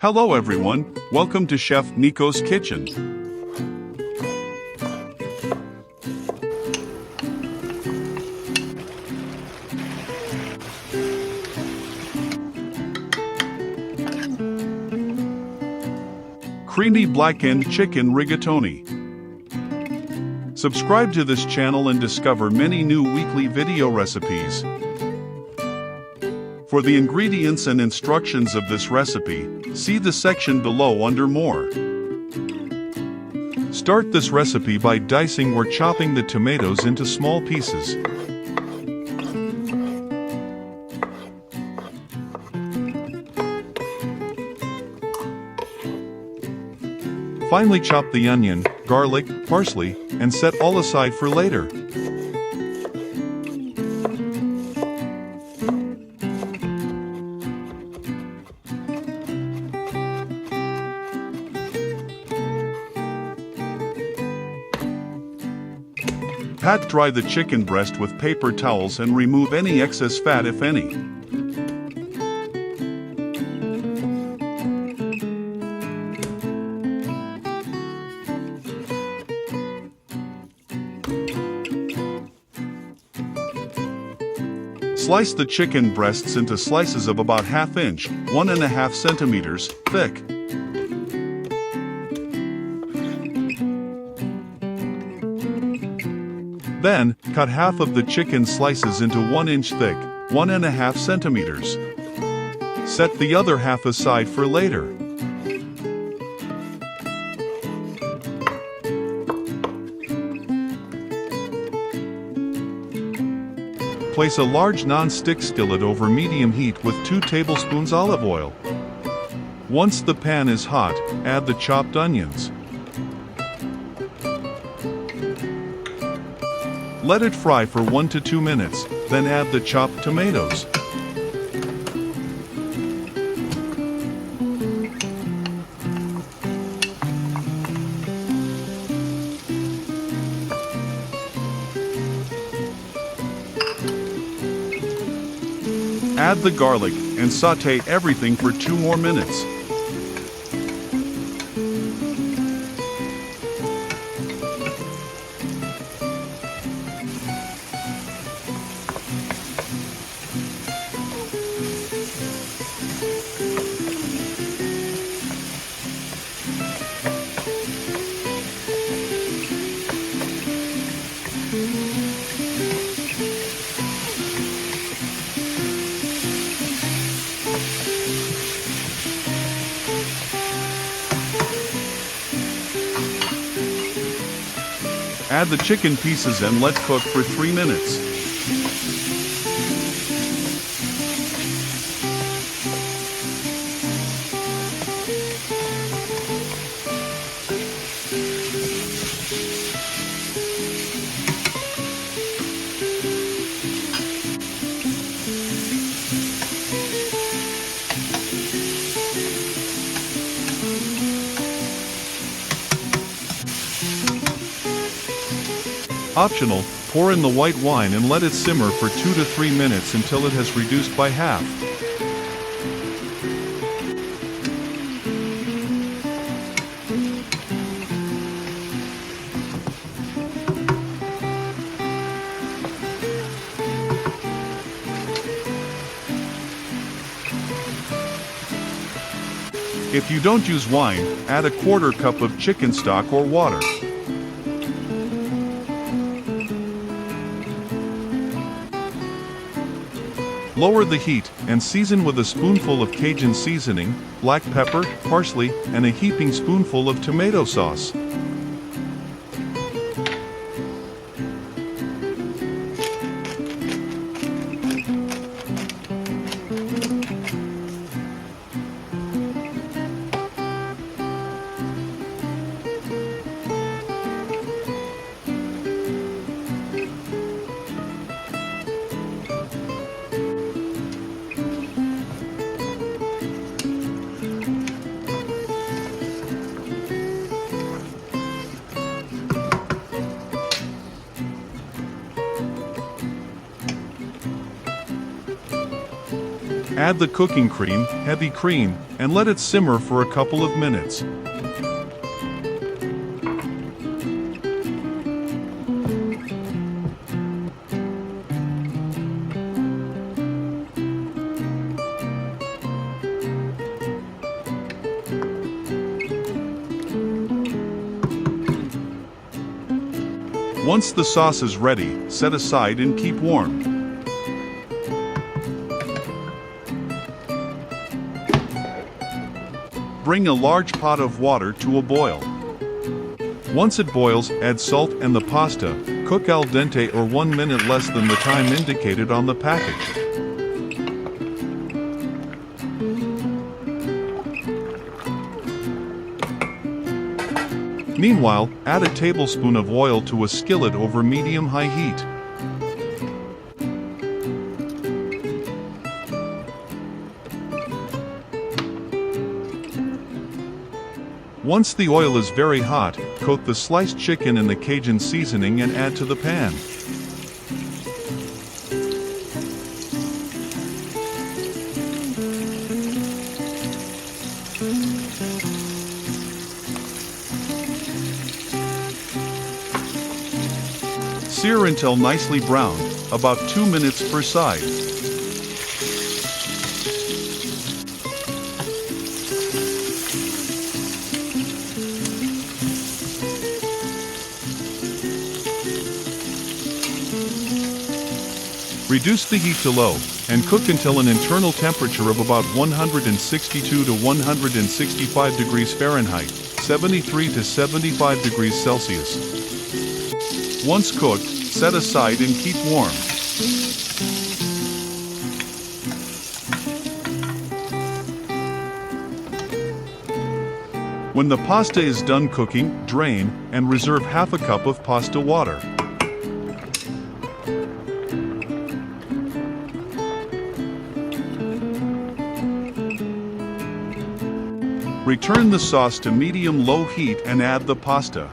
Hello everyone, welcome to Chef Nico's Kitchen. Creamy blackened chicken rigatoni. Subscribe to this channel and discover many new weekly video recipes. For the ingredients and instructions of this recipe, see the section below under More. Start this recipe by dicing or chopping the tomatoes into small pieces. Finely chop the onion, garlic, parsley, and set all aside for later. Pat dry the chicken breast with paper towels and remove any excess fat if any. Slice the chicken breasts into slices of about ½ inch, 1½ centimeters, thick. Then, cut half of the chicken slices into 1 inch thick, 1½ centimeters. Set the other half aside for later. Place a large non-stick skillet over medium heat with 2 tablespoons olive oil. Once the pan is hot, add the chopped onions. Let it fry for 1 to 2 minutes, then add the chopped tomatoes. Add the garlic and sauté everything for 2 more minutes. Add the chicken pieces and let cook for 3 minutes. Optional, pour in the white wine and let it simmer for 2 to 3 minutes until it has reduced by half. If you don't use wine, add a 1/4 cup of chicken stock or water. Lower the heat, and season with a spoonful of Cajun seasoning, black pepper, parsley, and a heaping spoonful of tomato sauce. Add the cooking cream, heavy cream, and let it simmer for a couple of minutes. Once the sauce is ready, set aside and keep warm. Bring a large pot of water to a boil. Once it boils, add salt and the pasta. Cook al dente or 1 minute less than the time indicated on the package. Meanwhile, add a tablespoon of oil to a skillet over medium-high heat. Once the oil is very hot, coat the sliced chicken in the Cajun seasoning and add to the pan. Sear until nicely browned, about 2 minutes per side. Reduce the heat to low, and cook until an internal temperature of about 162 to 165 degrees Fahrenheit, 73 to 75 degrees Celsius. Once cooked, set aside and keep warm. When the pasta is done cooking, drain, and reserve half a cup of pasta water. Return the sauce to medium-low heat and add the pasta.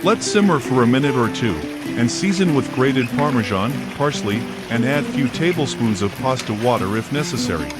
Let simmer for a minute or two, and season with grated Parmesan, parsley, and add few tablespoons of pasta water if necessary.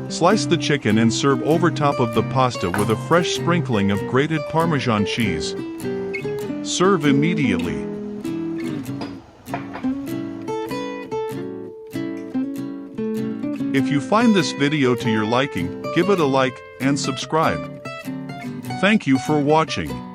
Slice the chicken and serve over top of the pasta with a fresh sprinkling of grated Parmesan cheese. Serve immediately. If you find this video to your liking, give it a like and subscribe. Thank you for watching.